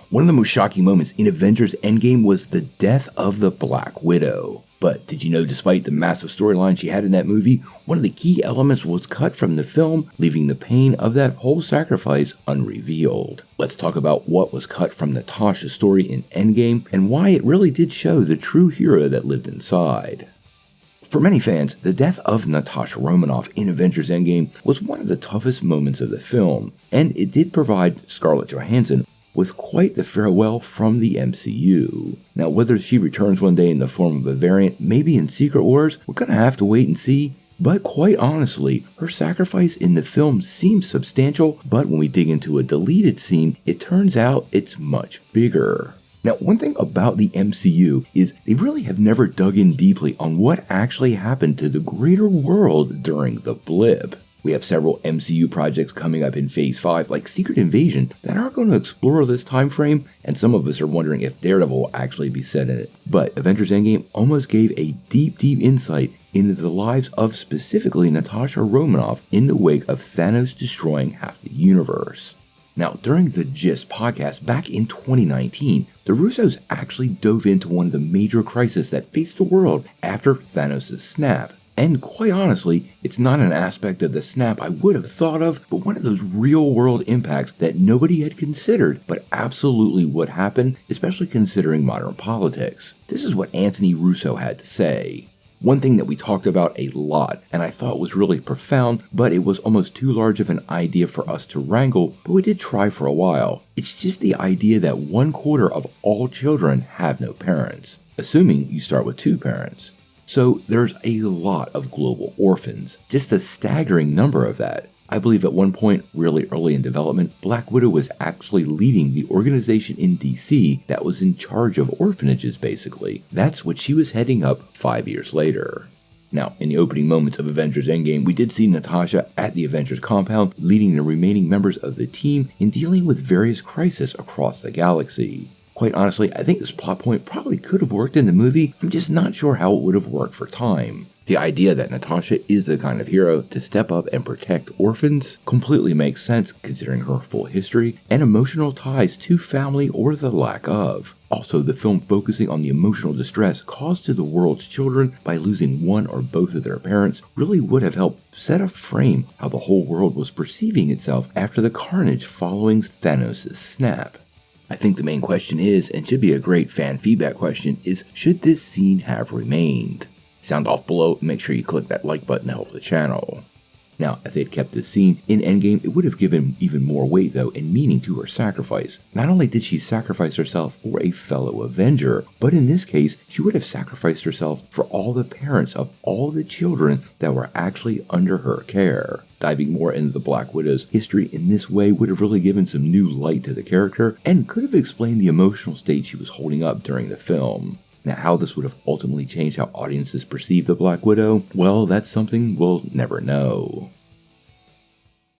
One of the most shocking moments in Avengers Endgame was the death of the Black Widow. But did you know, despite the massive storyline she had in that movie, one of the key elements was cut from the film, leaving the pain of that whole sacrifice unrevealed. Let's talk about what was cut from Natasha's story in Endgame and why it really did show the true hero that lived inside. For many fans, the death of Natasha Romanoff in Avengers Endgame was one of the toughest moments of the film, and it did provide Scarlett Johansson with quite the farewell from the MCU. Now, whether she returns one day in the form of a variant, maybe in Secret Wars, we're gonna have to wait and see. But quite honestly, her sacrifice in the film seems substantial, but when we dig into a deleted scene, it turns out it's much bigger. Now, one thing about the MCU is they really have never dug in deeply on what actually happened to the greater world during the blip. We have several MCU projects coming up in Phase 5, like Secret Invasion, that are going to explore this time frame, and some of us are wondering if Daredevil will actually be set in it. But Avengers Endgame almost gave a deep insight into the lives of specifically Natasha Romanoff in the wake of Thanos destroying half the universe. Now, during the GIST podcast back in 2019, the Russos actually dove into one of the major crises that faced the world after Thanos' snap. And quite honestly, it's not an aspect of the snap I would have thought of, but one of those real-world impacts that nobody had considered, but absolutely would happen, especially considering modern politics. This is what Anthony Russo had to say. One thing that we talked about a lot, and I thought was really profound, but it was almost too large of an idea for us to wrangle, but we did try for a while. It's just the idea that 1/4 of all children have no parents, assuming you start with 2 parents. So there's a lot of global orphans, just a staggering number of that. I believe at one point, really early in development, Black Widow was actually leading the organization in DC that was in charge of orphanages, basically. That's what she was heading up 5 years later. Now, in the opening moments of Avengers Endgame, we did see Natasha at the Avengers compound, leading the remaining members of the team in dealing with various crises across the galaxy. Quite honestly, I think this plot point probably could have worked in the movie. I'm just not sure how it would have worked for time. The idea that Natasha is the kind of hero to step up and protect orphans completely makes sense considering her full history and emotional ties to family or the lack of. Also, the film focusing on the emotional distress caused to the world's children by losing one or both of their parents really would have helped set a frame how the whole world was perceiving itself after the carnage following Thanos' snap. I think the main question is, and should be a great fan feedback question, is should this scene have remained? Sound off below and make sure you click that like button to help the channel. Now, if they'd kept this scene in Endgame, it would have given even more weight though and meaning to her sacrifice. Not only did she sacrifice herself for a fellow Avenger, but in this case, she would have sacrificed herself for all the parents of all the children that were actually under her care. Diving more into the Black Widow's history in this way would have really given some new light to the character and could have explained the emotional state she was holding up during the film. Now, how this would have ultimately changed how audiences perceive the Black Widow, well, that's something we'll never know.